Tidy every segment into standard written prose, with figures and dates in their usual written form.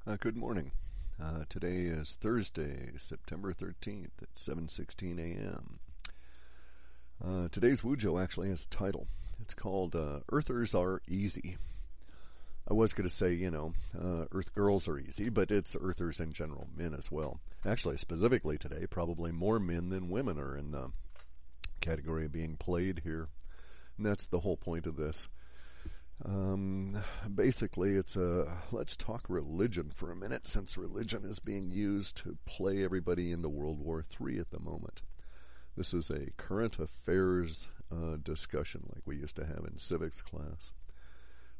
Good morning. Today is Thursday, September 13th at 7:16 a.m. Today's Wujo actually has a title. It's called Earthers Are Easy. I was going to say, Earth girls are easy, but it's Earthers in general, men as well. Actually, specifically today, probably more men than women are in the category being played here. And that's the whole point of this. Basically, it's let's talk religion for a minute, since religion is being used to play everybody into World War III at the moment. This is a current affairs discussion like we used to have in civics class.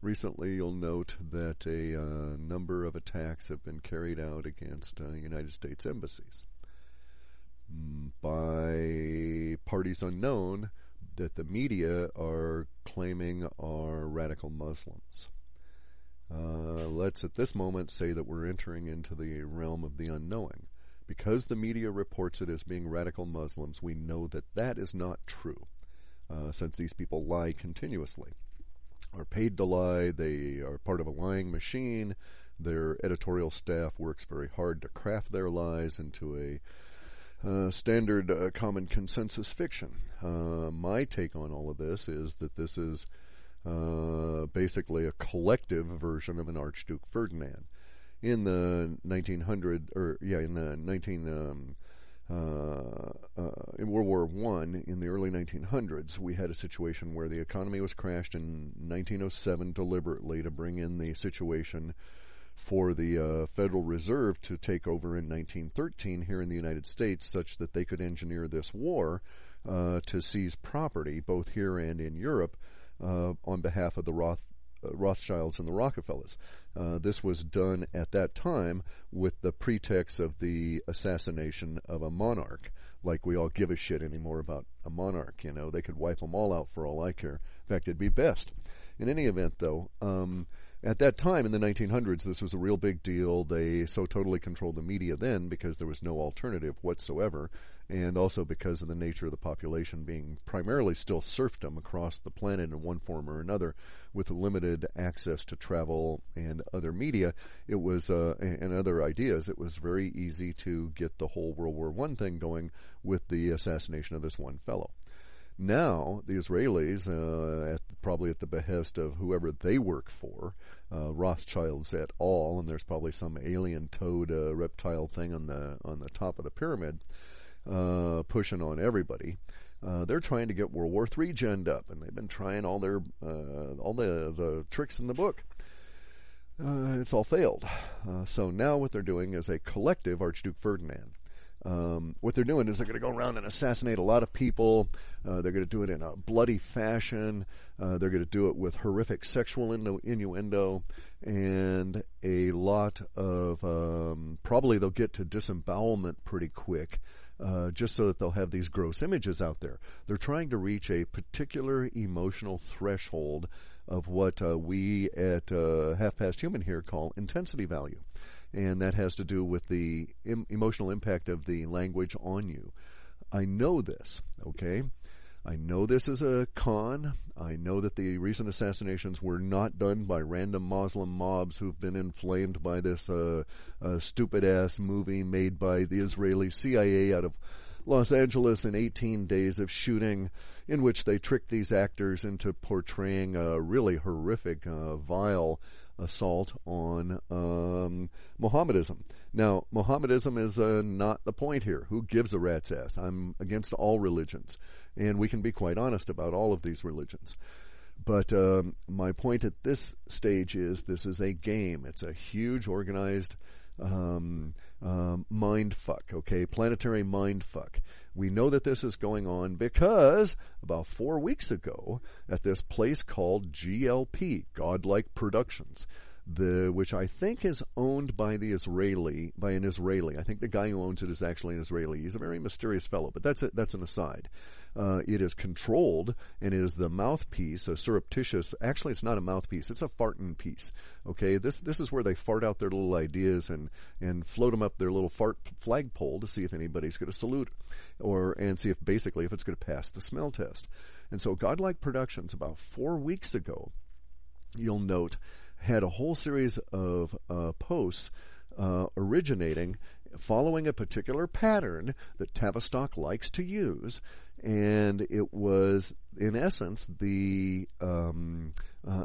Recently, you'll note that a number of attacks have been carried out against United States embassies by parties unknown that the media are claiming are radical Muslims. Let's at this moment say that we're entering into the realm of the unknowing. Because the media reports it as being radical Muslims, we know that that is not true, since these people lie continuously, are paid to lie, they are part of a lying machine, their editorial staff works very hard to craft their lies into a standard common consensus fiction. My take on all of this is that this is basically a collective version of an Archduke Ferdinand. In the 1900, in World War I, in the early 1900s, we had a situation where the economy was crashed in 1907 deliberately to bring in the situation for the Federal Reserve to take over in 1913 here in the United States, such that they could engineer this war to seize property, both here and in Europe, on behalf of the Rothschilds and the Rockefellers. This was done at that time with the pretext of the assassination of a monarch. Like we all give a shit anymore about a monarch, They could wipe them all out for all I care. In fact, it'd be best. In any event, though, at that time in the 1900s, this was a real big deal. They so totally controlled the media then because there was no alternative whatsoever, and also because of the nature of the population being primarily still serfdom across the planet in one form or another, with limited access to travel and other media. It was and other ideas. It was very easy to get the whole World War I thing going with the assassination of this one fellow. Now, the Israelis, probably at the behest of whoever they work for, Rothschilds et al., and there's probably some alien toad reptile thing on the top of the pyramid, pushing on everybody. They're trying to get World War III ginned up, and they've been trying all the tricks in the book. It's all failed. So now what they're doing is a collective Archduke Ferdinand. What they're doing is they're going to go around and assassinate a lot of people. They're going to do it in a bloody fashion. They're going to do it with horrific sexual innuendo, and a lot of probably they'll get to disembowelment pretty quick, just so that they'll have these gross images out there. They're trying to reach a particular emotional threshold of what we at Half Past Human here call intensity value. And that has to do with the emotional impact of the language on you. I know this, okay? I know this is a con. I know that the recent assassinations were not done by random Muslim mobs who've been inflamed by this stupid-ass movie made by the Israeli CIA out of Los Angeles in 18 days of shooting, in which they tricked these actors into portraying a really horrific, vile assault on Mohammedism. Now, Mohammedism is not the point here. Who gives a rat's ass? I'm against all religions, and we can be quite honest about all of these religions. But my point at this stage is this is a game. It's a huge organized mind fuck, okay? Planetary mind fuck. We know that this is going on because about 4 weeks ago at this place called GLP, Godlike Productions, which I think is owned by an Israeli. I think the guy who owns it is actually an Israeli. He's a very mysterious fellow, but that's an aside. It is controlled and is the mouthpiece, a surreptitious. Actually, it's not a mouthpiece; it's a farting piece. Okay, this is where they fart out their little ideas and float them up their little fart flagpole to see if anybody's going to salute, and see if it's going to pass the smell test. And so, Godlike Productions, about 4 weeks ago, you'll note, had a whole series of posts originating, following a particular pattern that Tavistock likes to use. And it was, in essence, the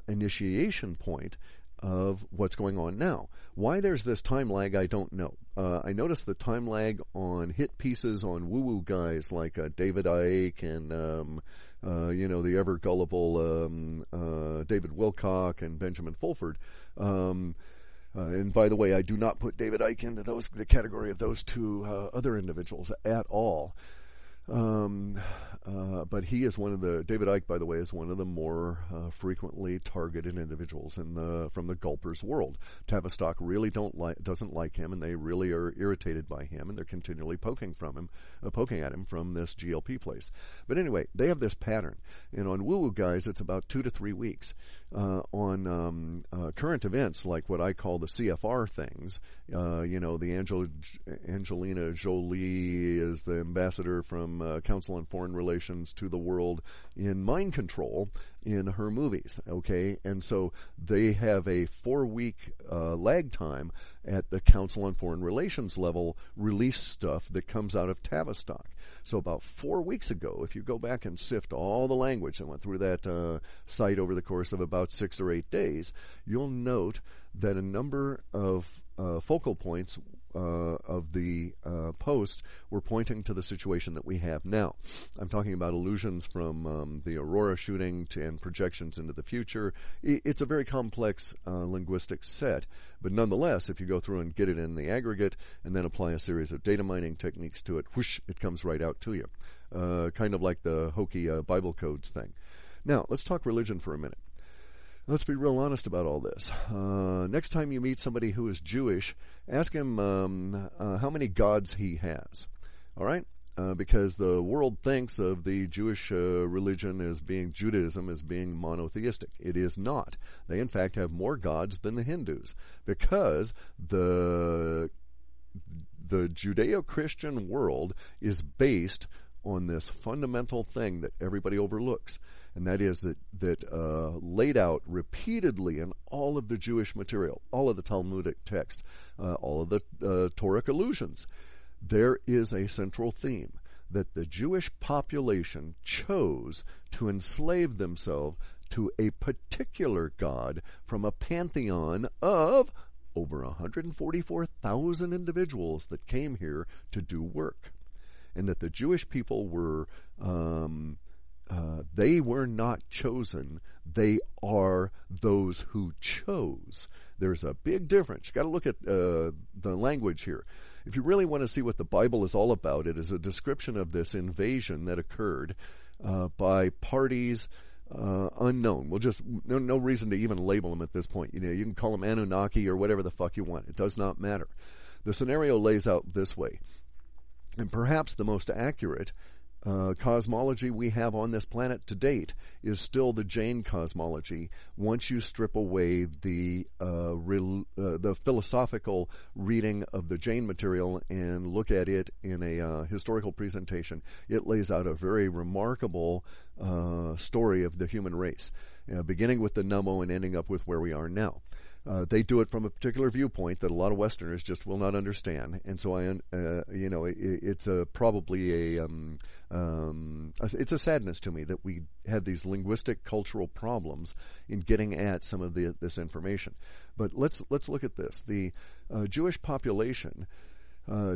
initiation point of what's going on now. Why there's this time lag, I don't know. I noticed the time lag on hit pieces on woo-woo guys like David Icke and, the ever gullible David Wilcock and Benjamin Fulford. And by the way, I do not put David Icke into the category of those two other individuals at all. But he is David Icke, by the way, is one of the more frequently targeted individuals from the GuLPrz world. Tavistock really doesn't like him, and they really are irritated by him, and they're continually poking at him from this GLP place. But anyway, they have this pattern, and on woo-woo guys, it's about 2 to 3 weeks. On current events, like what I call the CFR things, the Angelina Jolie is the ambassador from Council on Foreign Relations to the world in mind control in her movies, okay? And so they have a 4-week lag time at the Council on Foreign Relations level release stuff that comes out of Tavistock. So about 4 weeks ago, if you go back and sift all the language that went through that site over the course of about 6 or 8 days, you'll note that a number of focal points of the post were pointing to the situation that we have now. I'm talking about allusions from the Aurora shooting and projections into the future. It's a very complex linguistic set, but nonetheless, if you go through and get it in the aggregate and then apply a series of data mining techniques to it, whoosh, it comes right out to you. Kind of like the hokey Bible codes thing. Now, let's talk religion for a minute. Let's be real honest about all this. Next time you meet somebody who is Jewish, ask him how many gods he has. All right? Because the world thinks of the Jewish religion as being, Judaism as being monotheistic. It is not. They, in fact, have more gods than the Hindus, because the Judeo-Christian world is based on this fundamental thing that everybody overlooks. And that is that laid out repeatedly in all of the Jewish material, all of the Talmudic text, all of the Torah allusions. There is a central theme that the Jewish population chose to enslave themselves to a particular god from a pantheon of over 144,000 individuals that came here to do work. And that the Jewish people were... they were not chosen. They are those who chose. There's a big difference. You've got to look at the language here. If you really want to see what the Bible is all about, it is a description of this invasion that occurred by parties unknown. We'll just no reason to even label them at this point. You can call them Anunnaki or whatever the fuck you want. It does not matter. The scenario lays out this way, and perhaps the most accurate cosmology we have on this planet to date is still the Jain cosmology. Once you strip away the philosophical reading of the Jain material and look at it in a historical presentation, it lays out a very remarkable story of the human race, beginning with the Namo and ending up with where we are now. They do it from a particular viewpoint that a lot of Westerners just will not understand, and so it's probably it's a sadness to me that we have these linguistic cultural problems in getting at some of this information. But let's look at this. The Jewish population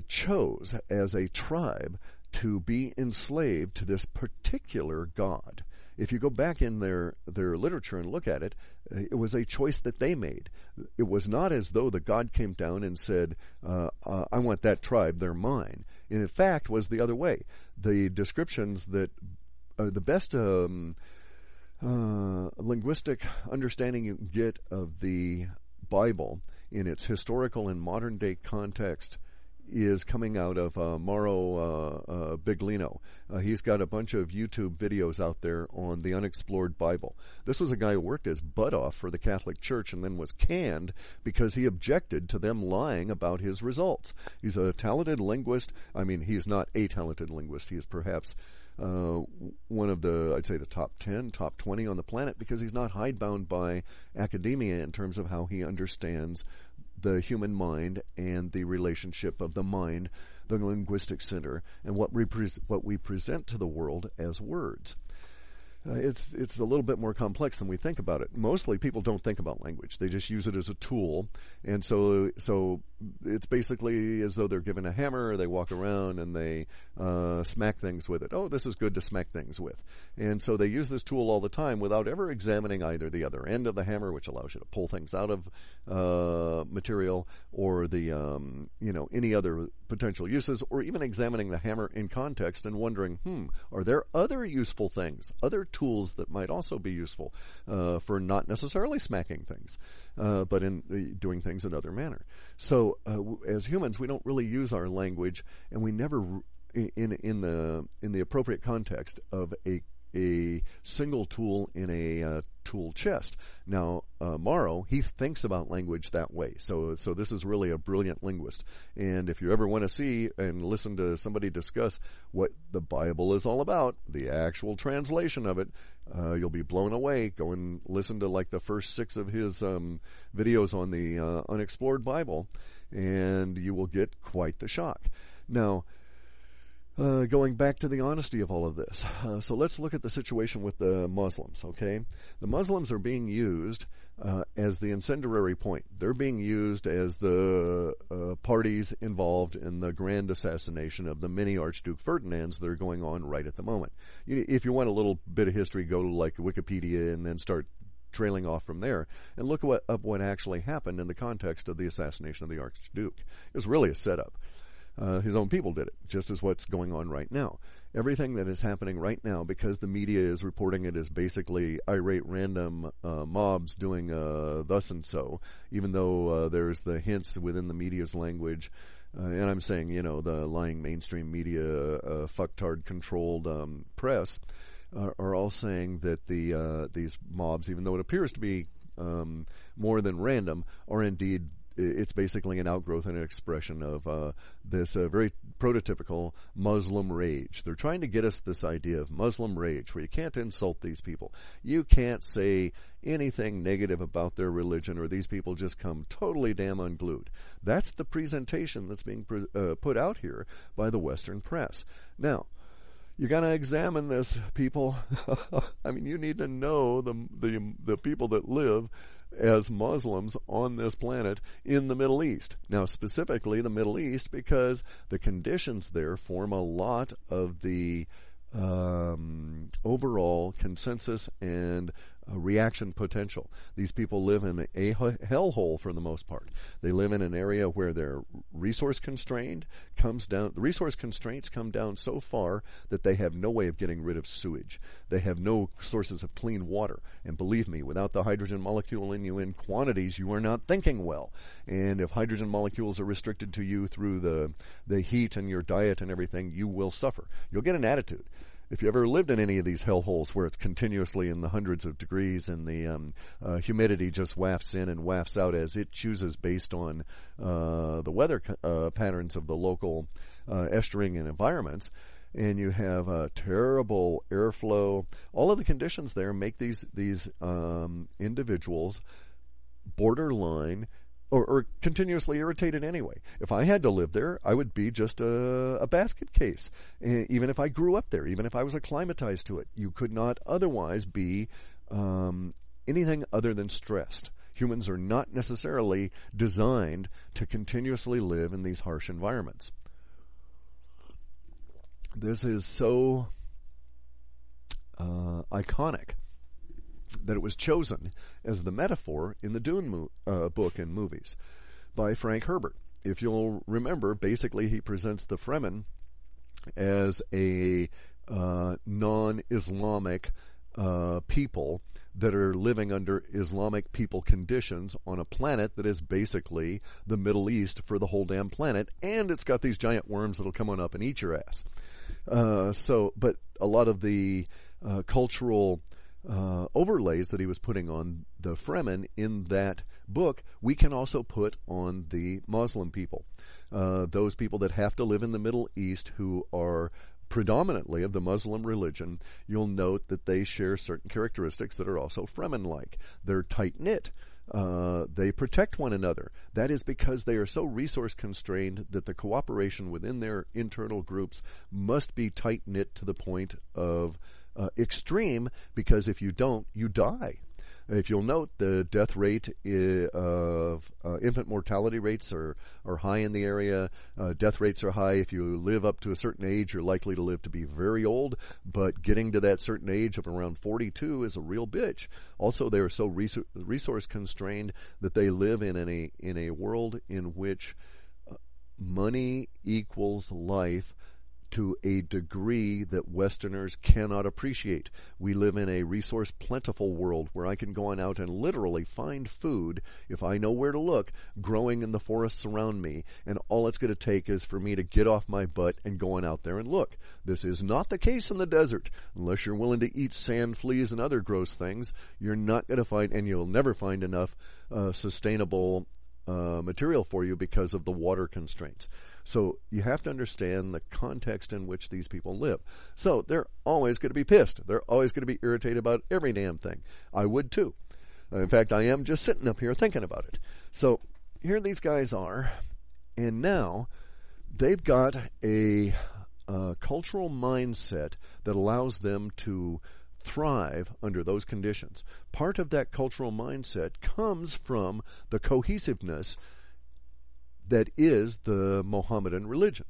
chose as a tribe to be enslaved to this particular god. If you go back in their literature and look at it, it was a choice that they made. It was not as though the God came down and said, I want that tribe, they're mine. And in fact, was the other way. The descriptions that the best linguistic understanding you can get of the Bible in its historical and modern day context is coming out of Mauro Biglino. He's got a bunch of YouTube videos out there on the unexplored Bible. This was a guy who worked his butt off for the Catholic Church and then was canned because he objected to them lying about his results. He's a talented linguist. I mean, he's not a talented linguist. He is perhaps one of the, I'd say, the top 10, top 20 on the planet, because he's not hidebound by academia in terms of how he understands the human mind and the relationship of the mind, the linguistic center, and what we present to the world as words. It's a little bit more complex than we think about it. Mostly people don't think about language. They just use it as a tool. And so it's basically as though they're given a hammer, they walk around and they smack things with it. Oh, this is good to smack things with. And so they use this tool all the time without ever examining either the other end of the hammer, which allows you to pull things out of material, or the any other potential uses, or even examining the hammer in context and wondering, are there other useful things, other tools that might also be useful for not necessarily smacking things, but in doing things in other manner. So as humans, we don't really use our language, and we never, in the appropriate context of a single tool in a tool chest. Now, Mauro, he thinks about language that way. So this is really a brilliant linguist. And if you ever want to see and listen to somebody discuss what the Bible is all about, the actual translation of it, you'll be blown away. Go and listen to like the first 6 of his videos on the unexplored Bible, and you will get quite the shock. Now, going back to the honesty of all of this. So let's look at the situation with the Muslims, okay? The Muslims are being used as the incendiary point. They're being used as the parties involved in the grand assassination of the many Archduke Ferdinands that are going on right at the moment. If you want a little bit of history, go to like Wikipedia and then start trailing off from there and look up what actually happened in the context of the assassination of the Archduke. It was really a setup. His own people did it, just as what's going on right now. Everything that is happening right now, because the media is reporting it as basically irate random mobs doing thus and so, even though there's the hints within the media's language, and I'm saying, the lying mainstream media, fucktard-controlled press, are all saying that these mobs, even though it appears to be more than random, are indeed, it's basically an outgrowth and an expression of this very prototypical Muslim rage. They're trying to get us this idea of Muslim rage, where you can't insult these people. You can't say anything negative about their religion, or these people just come totally damn unglued. That's the presentation that's being put out here by the Western press. Now, you got to examine this, people. I mean, you need to know the people that live as Muslims on this planet in the Middle East. Now, specifically the Middle East, because the conditions there form a lot of the overall consensus and reaction potential. These people live in a hellhole for the most part. They live in an area where their resource constraint comes down. The resource constraints come down so far that they have no way of getting rid of sewage. They have no sources of clean water. And believe me, without the hydrogen molecule in you in quantities, you are not thinking well. And if hydrogen molecules are restricted to you through the heat and your diet and everything, you will suffer. You'll get an attitude. If you ever lived in any of these hellholes where it's continuously in the hundreds of degrees and the humidity just wafts in and wafts out as it chooses based on the weather patterns of the local estuarine and environments, and you have terrible airflow, all of the conditions there make these individuals borderline or continuously irritated anyway. If I had to live there, I would be just a basket case. Even if I grew up there, even if I was acclimatized to it, you could not otherwise be anything other than stressed. Humans are not necessarily designed to continuously live in these harsh environments. This is so iconic that it was chosen as the metaphor in the Dune book and movies by Frank Herbert. If you'll remember, basically he presents the Fremen as a non-Islamic people that are living under Islamic people conditions on a planet that is basically the Middle East for the whole damn planet, and it's got these giant worms that'll come on up and eat your ass. But a lot of the cultural overlays that he was putting on the Fremen in that book, we can also put on the Muslim people. Those people that have to live in the Middle East who are predominantly of the Muslim religion, you'll note that they share certain characteristics that are also Fremen-like. They're tight-knit. They protect one another. That is because they are so resource constrained that the cooperation within their internal groups must be tight-knit to the point of extreme, because if you don't, you die. If you'll note, the death rate of infant mortality rates are high in the area. Death rates are high. If you live up to a certain age, you're likely to live to be very old, but getting to that certain age of around 42 is a real bitch. Also, they are so resource constrained that they live in a world in which money equals life to a degree that Westerners cannot appreciate. We live in a resource plentiful world where I can go on out and literally find food, if I know where to look, growing in the forests around me, and all it's going to take is for me to get off my butt and go on out there and look. This is not the case in the desert. Unless you're willing to eat sand fleas and other gross things, you're not going to find, and you'll never find enough sustainable material for you because of the water constraints. So you have to understand the context in which these people live. So they're always going to be pissed. They're always going to be irritated about every damn thing. I would too. In fact, I am just sitting up here thinking about it. So here these guys are, and now they've got a cultural mindset that allows them to thrive under those conditions. Part of that cultural mindset comes from the cohesiveness that is the Mohammedan religion.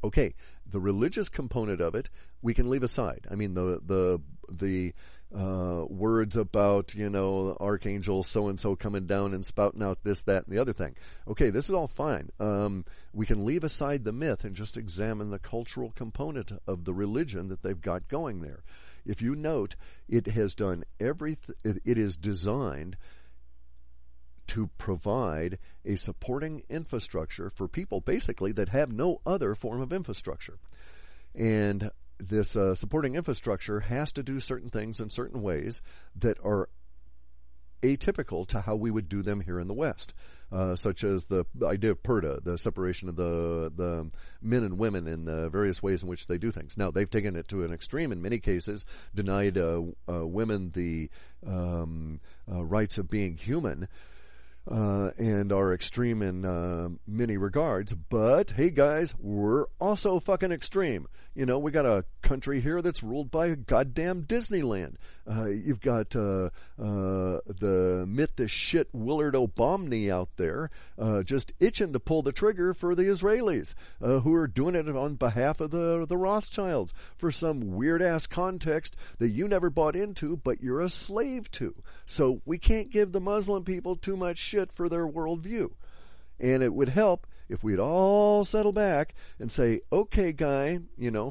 Okay, the religious component of it we can leave aside. I mean, the words about, Archangel so-and-so coming down and spouting out this, that, and the other thing. Okay, this is all fine. We can leave aside the myth and just examine the cultural component of the religion that they've got going there. If you note, it has done everything. It is designed to provide a supporting infrastructure for people basically that have no other form of infrastructure. And this supporting infrastructure has to do certain things in certain ways that are atypical to how we would do them here in the West, such as the idea of purdah, the separation of the men and women in the various ways in which they do things. Now, they've taken it to an extreme in many cases, denied women the rights of being human, and are extreme in many regards. But, hey guys, we're also fucking extreme. We got a country here that's ruled by goddamn Disneyland. You've got the shit Willard O'Bomney out there just itching to pull the trigger for the Israelis, who are doing it on behalf of the Rothschilds for some weird-ass context that you never bought into, but you're a slave to. So we can't give the Muslim people too much shit for their worldview. And it would help if we'd all settle back and say, okay, guy,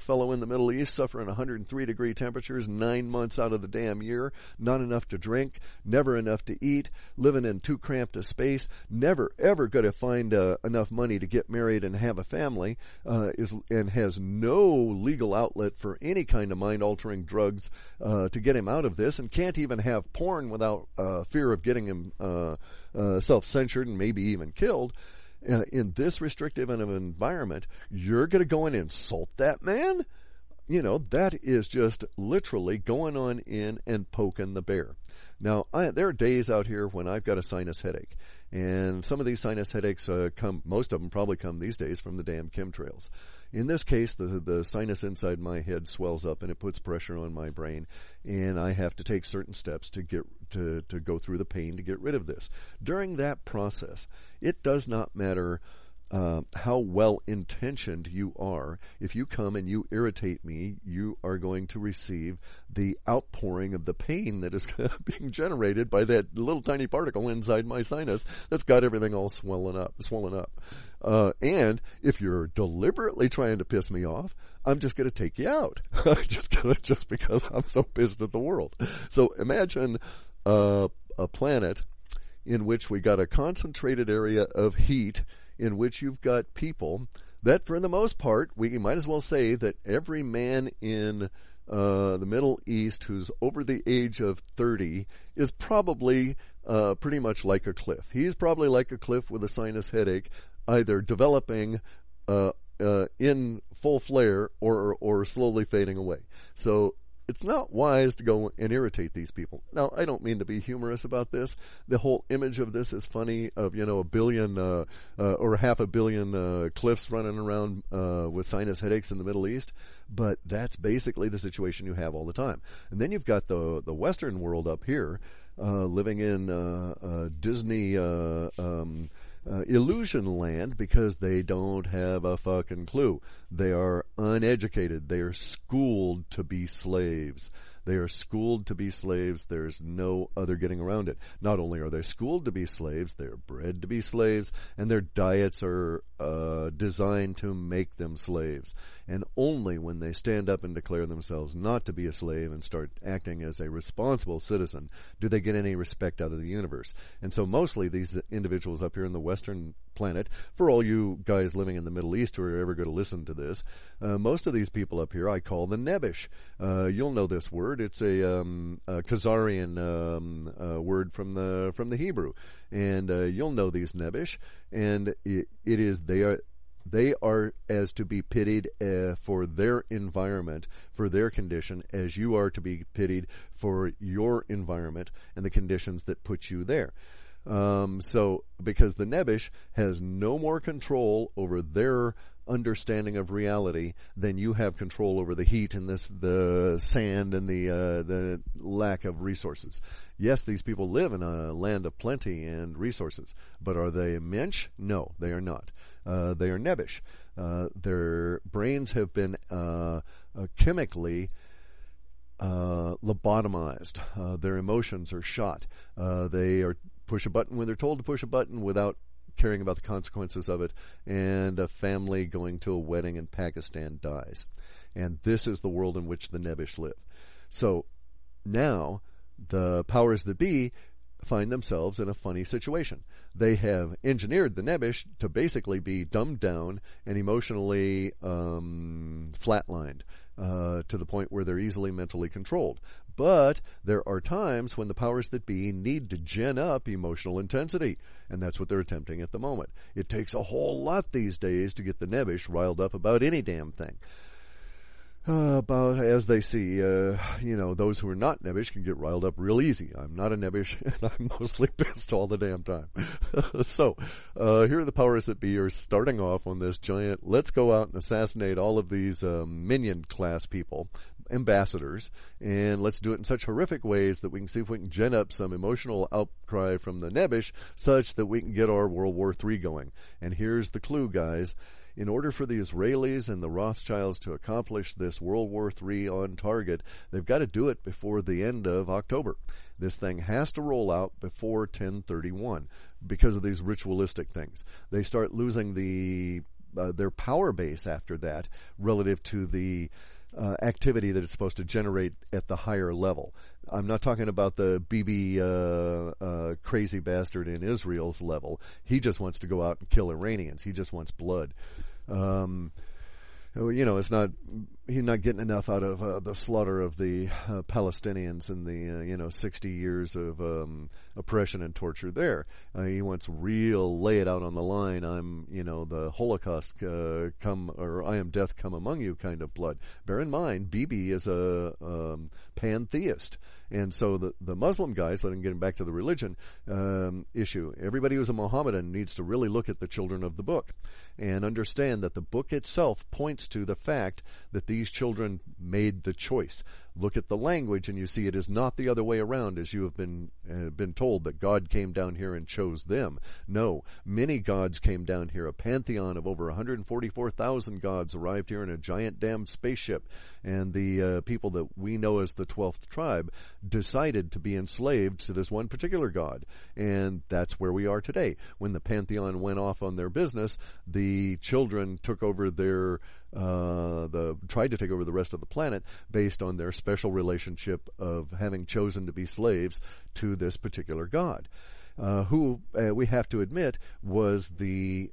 fellow in the Middle East suffering 103-degree temperatures 9 months out of the damn year, not enough to drink, never enough to eat, living in too cramped a space, never, ever going to find enough money to get married and have a family, and has no legal outlet for any kind of mind-altering drugs to get him out of this, and can't even have porn without fear of getting him self-censored and maybe even killed. In this restrictive of an environment, you're going to go in and insult that man? That is just literally going on in and poking the bear. Now, there are days out here when I've got a sinus headache, and some of these sinus headaches most of them probably come these days from the damn chemtrails. In this case, the sinus inside my head swells up and it puts pressure on my brain, and I have to take certain steps to go through the pain to get rid of this. During that process, it does not matter how well-intentioned you are. If you come and you irritate me, you are going to receive the outpouring of the pain that is being generated by that little tiny particle inside my sinus that's got everything all swollen up. And if you're deliberately trying to piss me off, I'm just going to take you out. just because I'm so pissed at the world. So imagine a planet in which we got a concentrated area of heat, in which you've got people that, for the most part, we might as well say that every man in the Middle East who's over the age of 30 is probably pretty much like a Clif. He's probably like a Clif with a sinus headache, either developing in full flare or slowly fading away. So it's not wise to go and irritate these people. Now, I don't mean to be humorous about this. The whole image of this is funny, of, a billion or half a billion Clifs running around with sinus headaches in the Middle East, but that's basically the situation you have all the time. And then you've got the Western world up here, living in Disney illusion land, because they don't have a fucking clue. They are uneducated. They are schooled to be slaves. They are schooled to be slaves. There's no other getting around it. Not only are they schooled to be slaves, they're bred to be slaves, and their diets are designed to make them slaves. And only when they stand up and declare themselves not to be a slave and start acting as a responsible citizen do they get any respect out of the universe. And so mostly these individuals up here in the Western planet, for all you guys living in the Middle East who are ever going to listen to this, most of these people up here I call the nebish. You'll know this word. It's a Khazarian word from the Hebrew, and you'll know these nebish. And they are as to be pitied for their environment, for their condition, as you are to be pitied for your environment and the conditions that put you there. So, because the nebish has no more control over their understanding of reality than you have control over the heat and the sand and the lack of resources. Yes, these people live in a land of plenty and resources, but are they mensch? No, they are not. They are nebish. Their brains have been chemically lobotomized. Their emotions are shot. They are push a button when they're told to push a button without caring about the consequences of it, and a family going to a wedding in Pakistan dies. And this is the world in which the nebish live. So now the powers that be find themselves in a funny situation. They have engineered the nebish to basically be dumbed down and emotionally flatlined to the point where they're easily mentally controlled. But there are times when the powers that be need to gin up emotional intensity, and that's what they're attempting at the moment. It takes a whole lot these days to get the nebish riled up about any damn thing. About as they see, those who are not nebish can get riled up real easy. I'm not a nebish, and I'm mostly pissed all the damn time. So, here are the powers that be are starting off on this giant, let's go out and assassinate all of these minion class people, ambassadors, and let's do it in such horrific ways that we can see if we can gin up some emotional outcry from the nebish such that we can get our World War III going. And here's the clue, guys. In order for the Israelis and the Rothschilds to accomplish this World War III on target, they've got to do it before the end of October. This thing has to roll out before 10/31 because of these ritualistic things. They start losing their power base after that relative to the activity that it's supposed to generate at the higher level. I'm not talking about the Bibi crazy bastard in Israel's level. He just wants to go out and kill Iranians. He just wants blood. It's not. He's not getting enough out of the slaughter of the Palestinians and the 60 years of oppression and torture there. He wants real lay it out on the line. I'm the Holocaust come, or I am death come among you kind of blood. Bear in mind, Bibi is a pantheist. And so the Muslim guys, getting back to the religion issue, everybody who's a Mohammedan needs to really look at the children of the book and understand that the book itself points to the fact that these children made the choice. Look at the language and you see it is not the other way around, as you have been told that God came down here and chose them. No, many gods came down here. A pantheon of over 144,000 gods arrived here in a giant damn spaceship, and the people that we know as the 12th tribe decided to be enslaved to this one particular god, and that's where we are today. When the pantheon went off on their business, the children took over tried to take over the rest of the planet based on their special relationship of having chosen to be slaves to this particular god, who we have to admit was the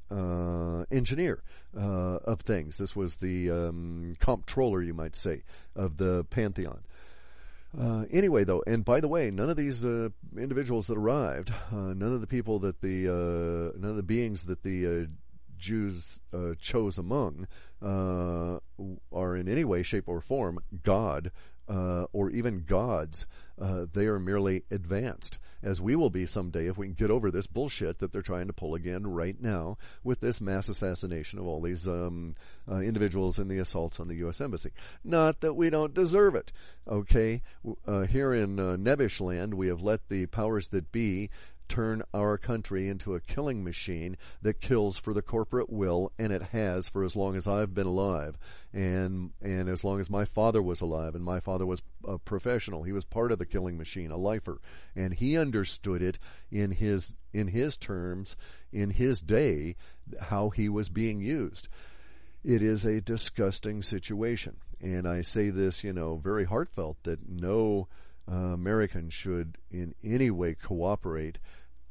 engineer of things. This was the comptroller, you might say, of the pantheon. Anyway, though, and by the way, none of these individuals that arrived, none of the people that none of the beings that the Jews chose among are in any way, shape, or form God or even gods. They are merely advanced, as we will be someday if we can get over this bullshit that they're trying to pull again right now with this mass assassination of all these individuals in the assaults on the U.S. Embassy. Not that we don't deserve it, okay? Here in nebish land, we have let the powers that be turn our country into a killing machine that kills for the corporate will, and it has for as long as I've been alive, and as long as my father was alive, and my father was a professional. He was part of the killing machine, a lifer, and he understood it in his terms, in his day, how he was being used. It is a disgusting situation, and I say this, very heartfelt, that no American should in any way cooperate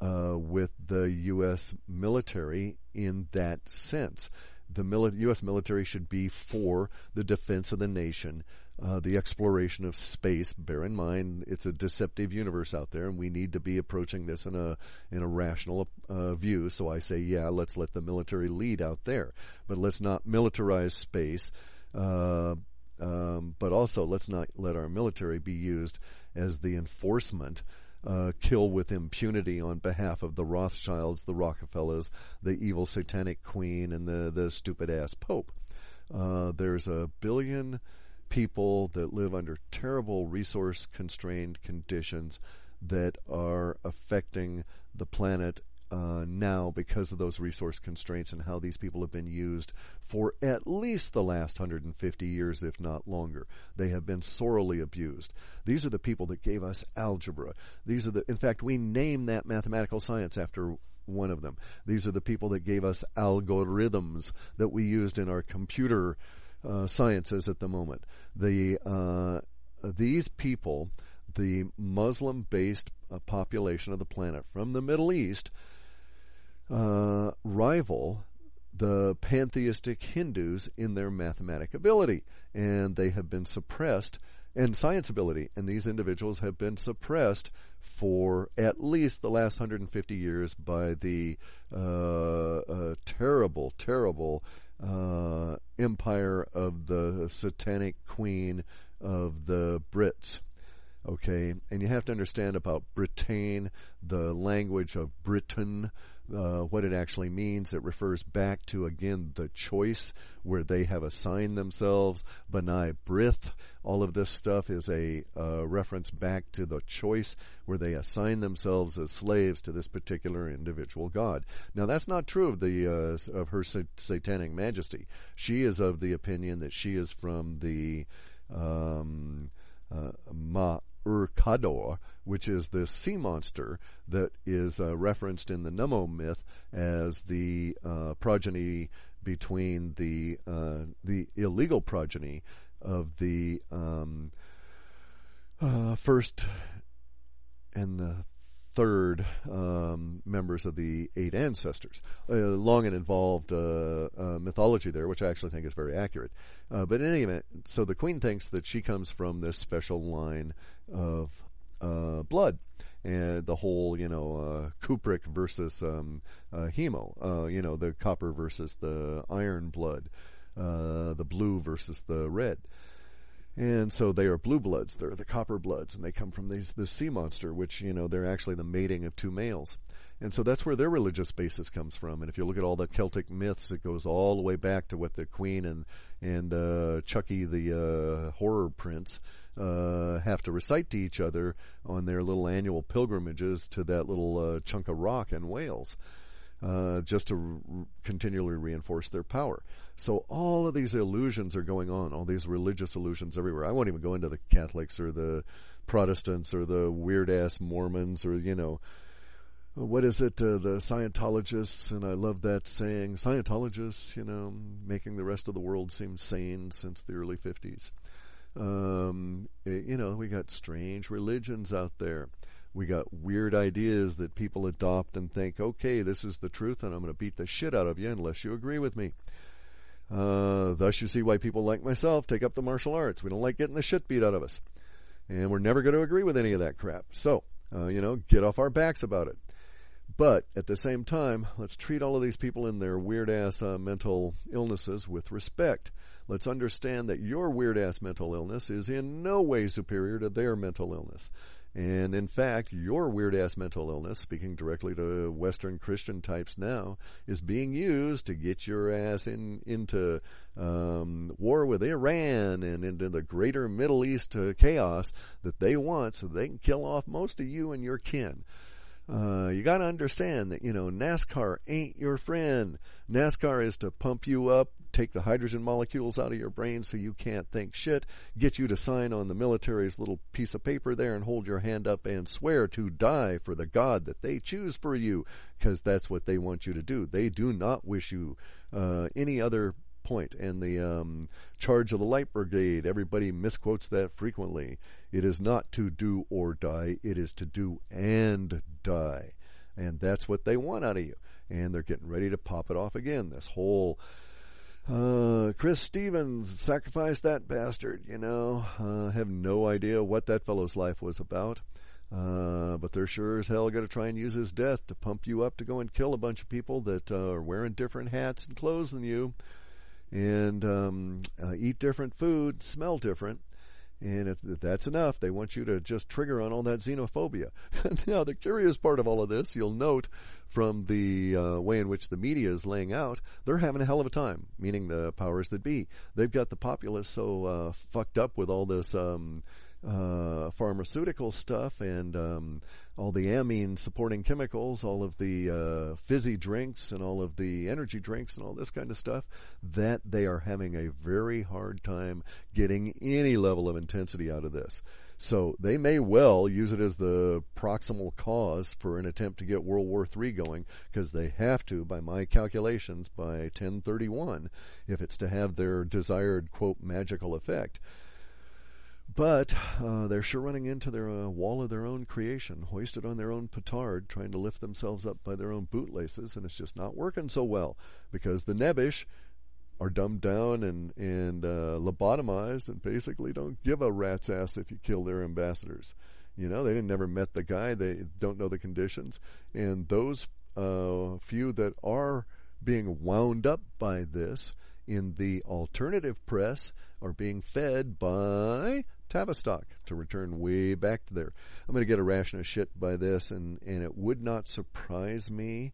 with the U.S. military in that sense. The U.S. military should be for the defense of the nation, the exploration of space. Bear in mind, it's a deceptive universe out there, and we need to be approaching this in a rational view. So I say, yeah, let's let the military lead out there, but let's not militarize space. But also, let's not let our military be used as the enforcement, kill with impunity on behalf of the Rothschilds, the Rockefellers, the evil satanic queen, and the stupid-ass Pope. There's 1 billion people that live under terrible resource-constrained conditions that are affecting the planet now because of those resource constraints and how these people have been used for at least the last 150 years, if not longer. They have been sorely abused. These are the people that gave us algebra. In fact, we name that mathematical science after one of them. These are the people that gave us algorithms that we used in our computer sciences at the moment. These people, the Muslim-based population of the planet from the Middle East, rival the pantheistic Hindus in their mathematic ability, and they have been suppressed, and science ability, and these individuals have been suppressed for at least the last 150 years by the terrible empire of the satanic queen of the Brits. Okay, and you have to understand about Britain, the language of Britain, what it actually means. It refers back to, again, the choice where they have assigned themselves. B'nai Brith, all of this stuff is a reference back to the choice where they assign themselves as slaves to this particular individual god. Now, that's not true of her satanic majesty. She is of the opinion that she is from the Kador, which is the sea monster that is referenced in the Nemo myth as the progeny between the illegal progeny of the first and the third members of the 8 ancestors. Long and involved mythology there, which I actually think is very accurate. But in any event, so the queen thinks that she comes from this special line of blood, and the whole, cupric versus hemo, the copper versus the iron blood, the blue versus the red. And so they are blue bloods, they're the copper bloods, and they come from this sea monster, which, they're actually the mating of 2 males. And so that's where their religious basis comes from. And if you look at all the Celtic myths, it goes all the way back to what the Queen and Chucky the horror prince have to recite to each other on their little annual pilgrimages to that little chunk of rock in Wales. Just to continually reinforce their power. So all of these illusions are going on, all these religious illusions everywhere. I won't even go into the Catholics or the Protestants or the weird-ass Mormons or, what is it, the Scientologists, and I love that saying, Scientologists, making the rest of the world seem sane since the early 50s. We got strange religions out there. We got weird ideas that people adopt and think, okay, this is the truth, and I'm going to beat the shit out of you unless you agree with me. Thus you see why people like myself take up the martial arts. We don't like getting the shit beat out of us. And we're never going to agree with any of that crap. So, get off our backs about it. But at the same time, let's treat all of these people in their weird-ass mental illnesses with respect. Let's understand that your weird-ass mental illness is in no way superior to their mental illness. And in fact, your weird-ass mental illness, speaking directly to Western Christian types now, is being used to get your ass into war with Iran and into the greater Middle East chaos that they want so they can kill off most of you and your kin. You got to understand that, NASCAR ain't your friend. NASCAR is to pump you up, take the hydrogen molecules out of your brain so you can't think shit, get you to sign on the military's little piece of paper there and hold your hand up and swear to die for the God that they choose for you, because that's what they want you to do. They do not wish you any other point. And the charge of the Light Brigade, everybody misquotes that frequently. It is not to do or die, it is to do and die. And that's what they want out of you. And they're getting ready to pop it off again. This whole Chris Stevens sacrificed that bastard, have no idea what that fellow's life was about. But they're sure as hell going to try and use his death to pump you up to go and kill a bunch of people that are wearing different hats and clothes than you, and eat different food, smell different. And if that's enough, they want you to just trigger on all that xenophobia. Now, the curious part of all of this, you'll note from the way in which the media is laying out, they're having a hell of a time, meaning the powers that be. They've got the populace so fucked up with all this pharmaceutical stuff and all the amine supporting chemicals, all of the fizzy drinks and all of the energy drinks and all this kind of stuff, that they are having a very hard time getting any level of intensity out of this. So they may well use it as the proximal cause for an attempt to get World War III going, because they have to, by my calculations, by 1031, if it's to have their desired, quote, magical effect. But they're sure running into their wall of their own creation, hoisted on their own petard, trying to lift themselves up by their own bootlaces, and it's just not working so well, because the nebish are dumbed down and lobotomized and basically don't give a rat's ass if you kill their ambassadors. They never met the guy. They don't know the conditions. And those few that are being wound up by this in the alternative press are being fed by tavistock, to return way back to there. I'm going to get a ration of shit by this, and it would not surprise me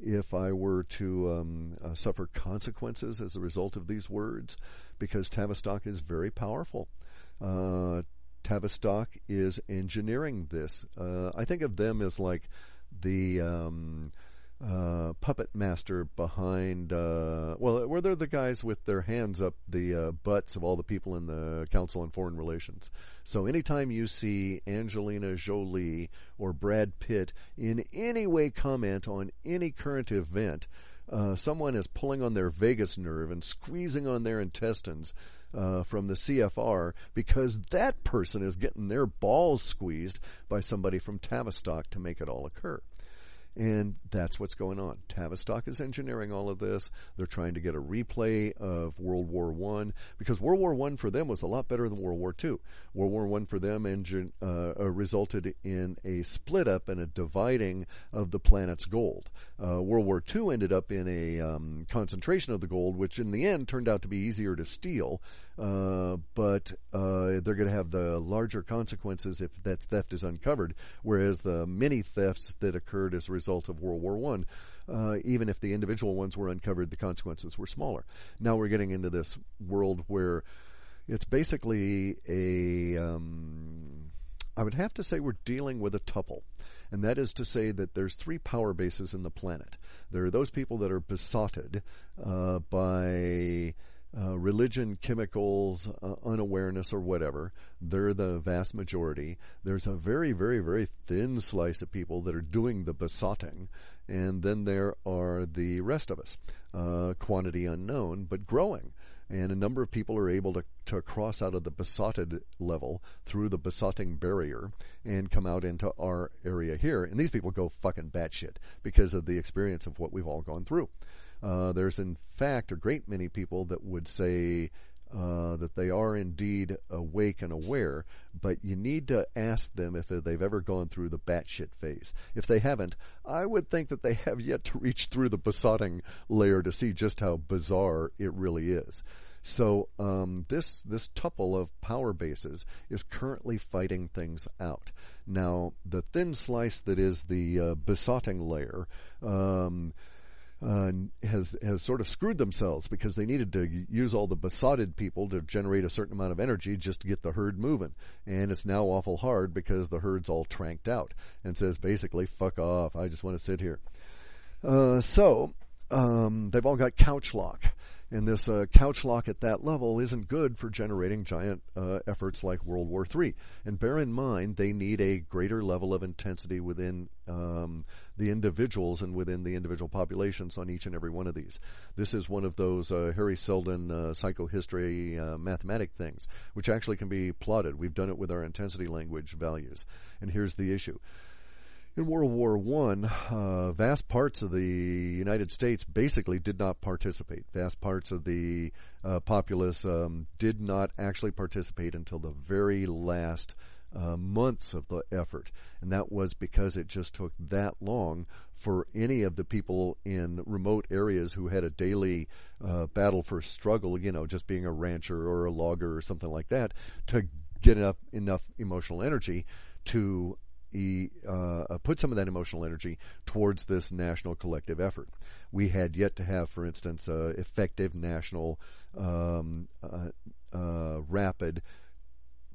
if I were to suffer consequences as a result of these words, because tavistock is very powerful. Tavistock is engineering this. I think of them as like the puppet master behind, where they're the guys with their hands up the butts of all the people in the Council on Foreign Relations. So anytime you see Angelina Jolie or Brad Pitt in any way comment on any current event, someone is pulling on their vagus nerve and squeezing on their intestines from the CFR, because that person is getting their balls squeezed by somebody from Tavistock to make it all occur. And that's what's going on. Tavistock is engineering all of this. They're trying to get a replay of World War I, because World War I for them was a lot better than World War II. World War I for them resulted in a split up and a dividing of the planet's gold. World War II ended up in a concentration of the gold, which in the end turned out to be easier to steal, but they're going to have the larger consequences if that theft is uncovered, whereas the many thefts that occurred as a result of World War I, even if the individual ones were uncovered, the consequences were smaller. Now we're getting into this world where it's basically I would have to say we're dealing with a tuple. And that is to say that there's three power bases in the planet. There are those people that are besotted by religion, chemicals, unawareness, or whatever. They're the vast majority. There's a very, very, very thin slice of people that are doing the besotting. And then there are the rest of us. Quantity unknown, but growing. And a number of people are able to cross out of the besotted level through the besotting barrier and come out into our area here. And these people go fucking batshit because of the experience of what we've all gone through. There's, in fact, a great many people that would say that they are indeed awake and aware, but you need to ask them if they've ever gone through the batshit phase. If they haven't, I would think that they have yet to reach through the besotting layer to see just how bizarre it really is. So this tuple of power bases is currently fighting things out. Now, the thin slice that is the besotting layer has sort of screwed themselves because they needed to use all the besotted people to generate a certain amount of energy just to get the herd moving. And it's now awful hard because the herd's all tranked out and says basically, fuck off, I just want to sit here. So they've all got couch lock. And this couch lock at that level isn't good for generating giant efforts like World War III. And bear in mind, they need a greater level of intensity within the individuals and within the individual populations on each and every one of these. This is one of those Harry Seldon psychohistory mathematic things, which actually can be plotted. We've done it with our intensity language values. And here's the issue. In World War I, vast parts of the United States basically did not participate. Vast parts of the populace did not actually participate until the very last months of the effort. And that was because it just took that long for any of the people in remote areas who had a daily battle for struggle, just being a rancher or a logger or something like that, to get enough emotional energy to put some of that emotional energy towards this national collective effort. We had yet to have, for instance, effective national rapid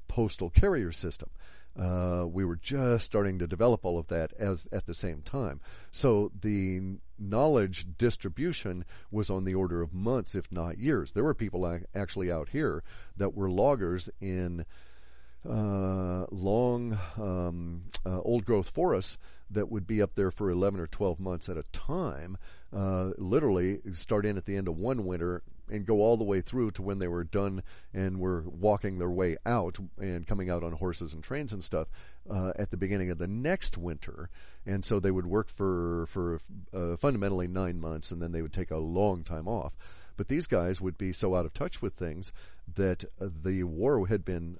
postal carrier system. We were just starting to develop all of that at the same time. So the knowledge distribution was on the order of months, if not years. There were people actually out here that were loggers in long old growth forests that would be up there for 11 or 12 months at a time, literally start in at the end of one winter and go all the way through to when they were done and were walking their way out and coming out on horses and trains and stuff at the beginning of the next winter. And so they would work for fundamentally 9 months, and then they would take a long time off. But these guys would be so out of touch with things that the war had been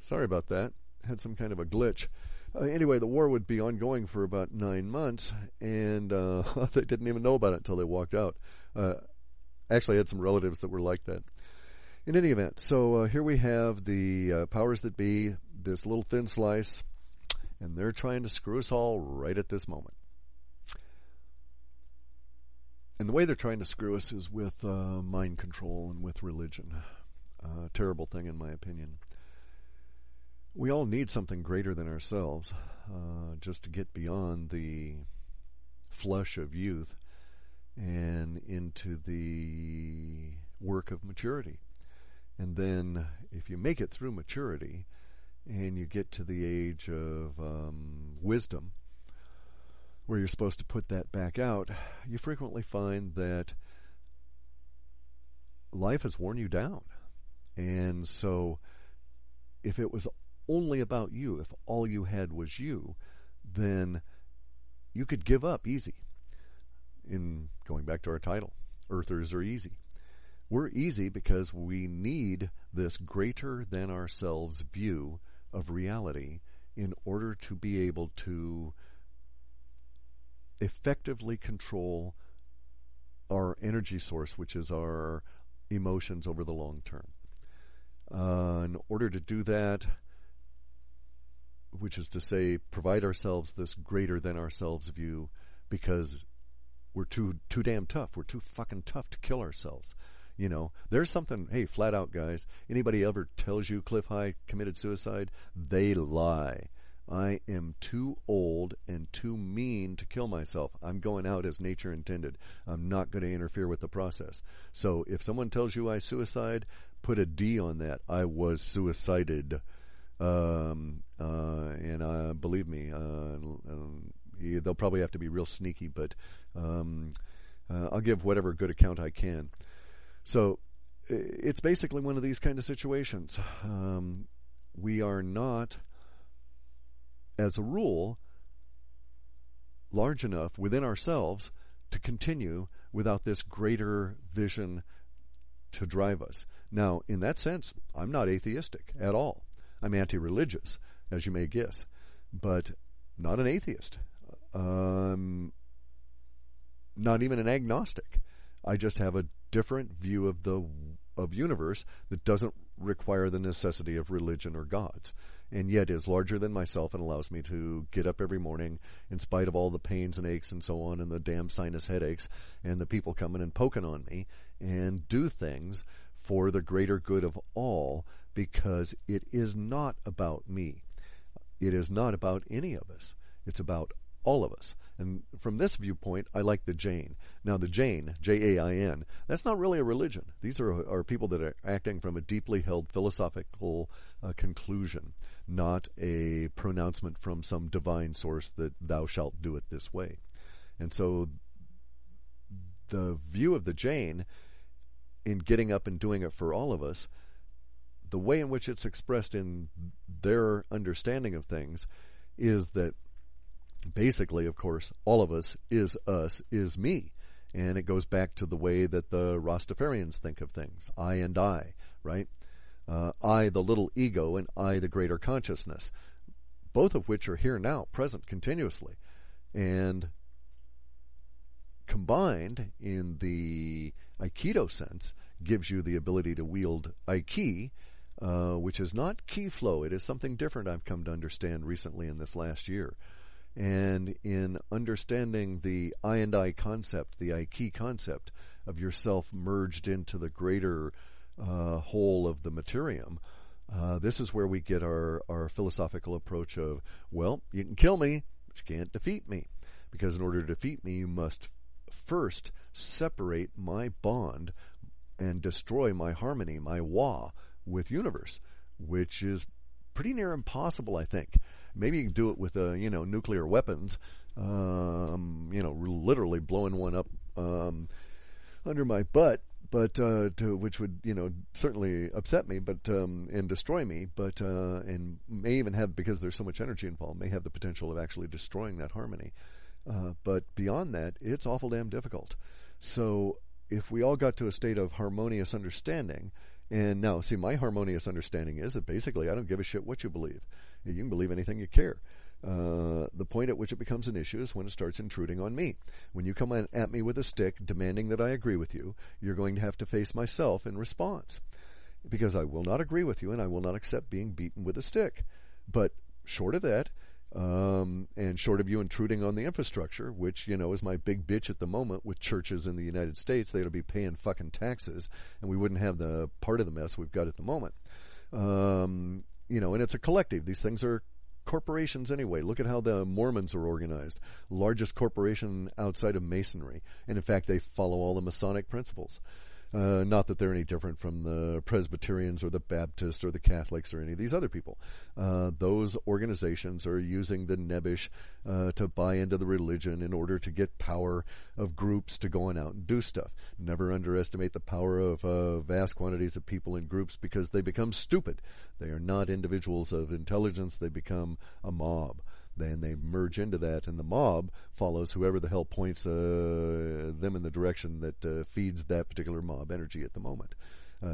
sorry about that. Had some kind of a glitch. Anyway, the war would be ongoing for about 9 months, and they didn't even know about it until they walked out. Actually, I had some relatives that were like that. In any event, so here we have the powers that be, this little thin slice, and they're trying to screw us all right at this moment. And the way they're trying to screw us is with mind control and with religion. Terrible thing, in my opinion. We all need something greater than ourselves just to get beyond the flush of youth and into the work of maturity. And then if you make it through maturity and you get to the age of wisdom, where you're supposed to put that back out, you frequently find that life has worn you down. And so if it was only about you, if all you had was you, then you could give up easy. In going back to our title, Earthers are easy. We're easy because we need this greater than ourselves view of reality in order to be able to effectively control our energy source, which is our emotions over the long term. In order to do that, which is to say, provide ourselves this greater than ourselves view, because we're too damn tough. We're too fucking tough to kill ourselves. There's something, hey, flat out, guys, anybody ever tells you Clif High committed suicide, they lie. I am too old and too mean to kill myself. I'm going out as nature intended. I'm not going to interfere with the process. So if someone tells you I suicide, put a D on that. I was suicided. And believe me, they'll probably have to be real sneaky, but I'll give whatever good account I can. So it's basically one of these kind of situations. We are not, as a rule, large enough within ourselves to continue without this greater vision to drive us. Now, in that sense, I'm not atheistic at all. I'm anti-religious, as you may guess, but not an atheist. Not even an agnostic. I just have a different view of the of universe that doesn't require the necessity of religion or gods, and yet is larger than myself and allows me to get up every morning in spite of all the pains and aches and so on, and the damn sinus headaches and the people coming and poking on me, and do things for the greater good of all, because it is not about me. It is not about any of us. It's about all of us. And from this viewpoint, I like the Jain. Now, the Jain, Jain, that's not really a religion. These are people that are acting from a deeply held philosophical conclusion, not a pronouncement from some divine source that thou shalt do it this way. And so the view of the Jain in getting up and doing it for all of us, the way in which it's expressed in their understanding of things is that basically, of course, all of us, is me. And it goes back to the way that the Rastafarians think of things. I and I, right? I, the little ego, and I, the greater consciousness. Both of which are here now, present continuously. And combined in the Aikido sense, gives you the ability to wield Aiki, which is not ki flow. It is something different I've come to understand recently in this last year. And in understanding the I and I concept, the Aiki concept of yourself merged into the greater whole of the materium, this is where we get our philosophical approach of, well, you can kill me, but you can't defeat me. Because in order to defeat me, you must first separate my bond and destroy my harmony, my wa, with universe, which is pretty near impossible, I think. Maybe you can do it with nuclear weapons, literally blowing one up under my butt, but which would certainly upset me, but and destroy me, but and may even have, because there's so much energy involved, may have the potential of actually destroying that harmony. But beyond that, it's awful damn difficult. So if we all got to a state of harmonious understanding, and now, see, my harmonious understanding is that basically I don't give a shit what you believe. You can believe anything you care. The point at which it becomes an issue is when it starts intruding on me. When you come at me with a stick demanding that I agree with you, you're going to have to face myself in response. Because I will not agree with you, and I will not accept being beaten with a stick. But short of that, and short of you intruding on the infrastructure, which, is my big bitch at the moment with churches in the United States, they'd be paying fucking taxes, and we wouldn't have the part of the mess we've got at the moment. And it's a collective. These things are corporations anyway. Look at how the Mormons are organized. Largest corporation outside of Masonry. And in fact, they follow all the Masonic principles. Not that they're any different from the Presbyterians or the Baptists or the Catholics or any of these other people. Those organizations are using the nebish to buy into the religion in order to get power of groups to go on out and do stuff. Never underestimate the power of vast quantities of people in groups, because they become stupid. They are not individuals of intelligence. They become a mob. Then they merge into that, and the mob follows whoever the hell points them in the direction that feeds that particular mob energy at the moment.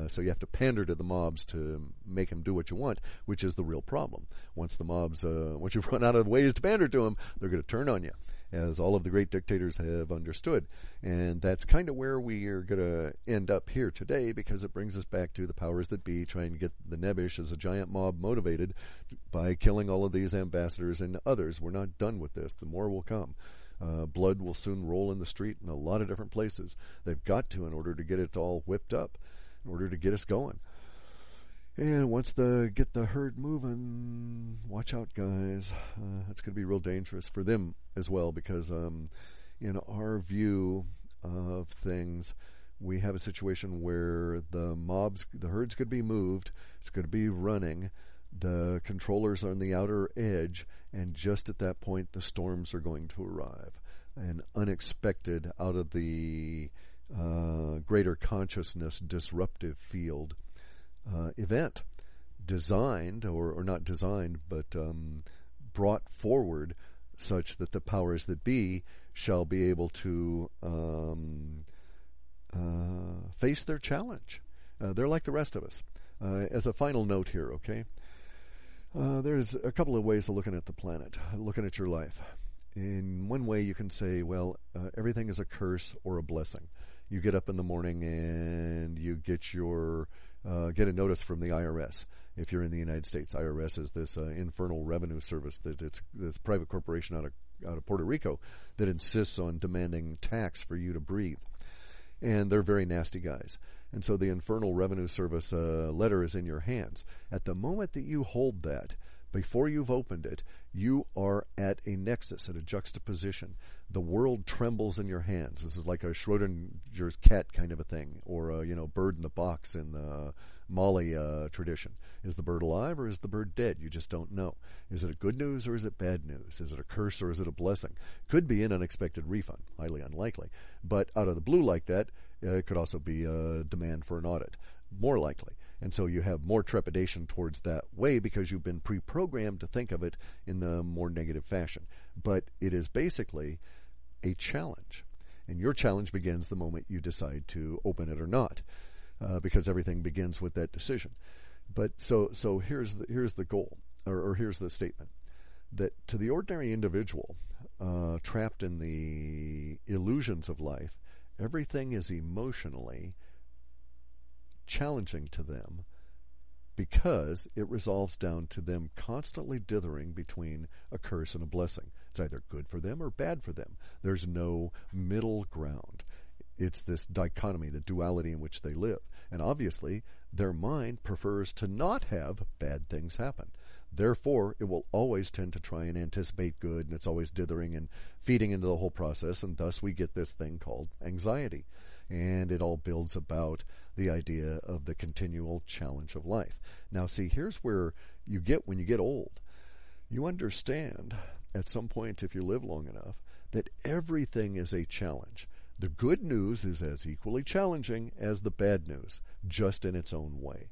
So you have to pander to the mobs to make them do what you want, which is the real problem. Once the mobs, once you've run out of ways to pander to them, they're going to turn on you, as all of the great dictators have understood. And that's kind of where we are going to end up here today, because it brings us back to the powers that be trying to get the nebish as a giant mob motivated by killing all of these ambassadors and others. We're not done with this. The more will come. Blood will soon roll in the street in a lot of different places. They've got to, in order to get it all whipped up, in order to get us going. And once get the herd moving, watch out, guys. That's going to be real dangerous for them as well, because in our view of things, we have a situation where the herds could be moved. It's going to be running. The controllers are on the outer edge, and just at that point, the storms are going to arrive. An unexpected, out of the greater consciousness disruptive field event, designed, or not designed, but brought forward such that the powers that be shall be able to face their challenge. They're like the rest of us. As a final note here, okay? There's a couple of ways of looking at the planet, looking at your life. In one way, you can say, well, everything is a curse or a blessing. You get up in the morning and you get your get a notice from the IRS. If you're in the United States, IRS is this infernal revenue service that it's this private corporation out of Puerto Rico that insists on demanding tax for you to breathe. And they're very nasty guys. And so the Infernal Revenue Service letter is in your hands. At the moment that you hold that, before you've opened it, you are at a nexus, at a juxtaposition. The world trembles in your hands. This is like a Schrodinger's cat kind of a thing, or a bird in the box in the Mali tradition. Is the bird alive or is the bird dead? You just don't know. Is it a good news or is it bad news? Is it a curse or is it a blessing? Could be an unexpected refund, highly unlikely. But out of the blue like that, it could also be a demand for an audit, more likely. And so you have more trepidation towards that way because you've been pre-programmed to think of it in the more negative fashion. But it is basically a challenge. And your challenge begins the moment you decide to open it or not, because everything begins with that decision. But so here's the goal, or here's the statement, that to the ordinary individual trapped in the illusions of life, everything is emotionally challenging to them because it resolves down to them constantly dithering between a curse and a blessing. It's either good for them or bad for them. There's no middle ground. It's this dichotomy, the duality in which they live. And obviously, their mind prefers to not have bad things happen. Therefore, it will always tend to try and anticipate good, and it's always dithering and feeding into the whole process, and thus we get this thing called anxiety. And it all builds about the idea of the continual challenge of life. Now, see, here's where you get when you get old. You understand at some point, if you live long enough, that everything is a challenge. The good news is as equally challenging as the bad news, just in its own way.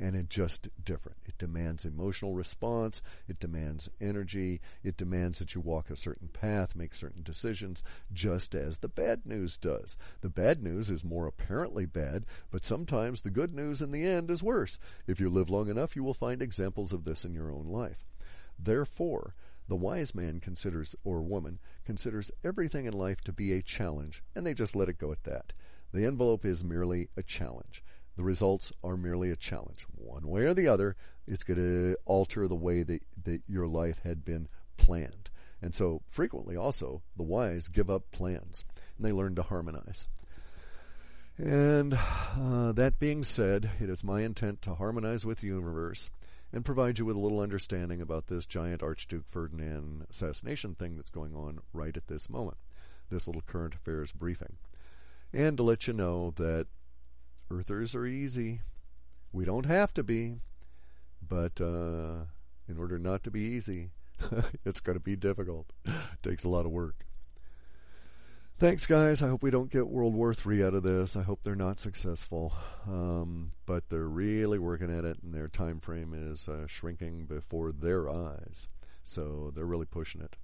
And it's just different. It demands emotional response. It demands energy. It demands that you walk a certain path, make certain decisions, just as the bad news does. The bad news is more apparently bad, but sometimes the good news in the end is worse. If you live long enough, you will find examples of this in your own life. Therefore, the wise man considers, or woman, considers everything in life to be a challenge, and they just let it go at that. The envelope is merely a challenge. The results are merely a challenge. One way or the other, it's going to alter the way that your life had been planned. And so frequently also, the wise give up plans, and they learn to harmonize. And that being said, it is my intent to harmonize with the universe and provide you with a little understanding about this giant Archduke Ferdinand assassination thing that's going on right at this moment, this little current affairs briefing. And to let you know that Earthers are easy. We don't have to be, but in order not to be easy, it's going to be difficult. It takes a lot of work. Thanks, guys. I hope we don't get World War III out of this. I hope they're not successful, but they're really working at it, and their time frame is shrinking before their eyes. So they're really pushing it.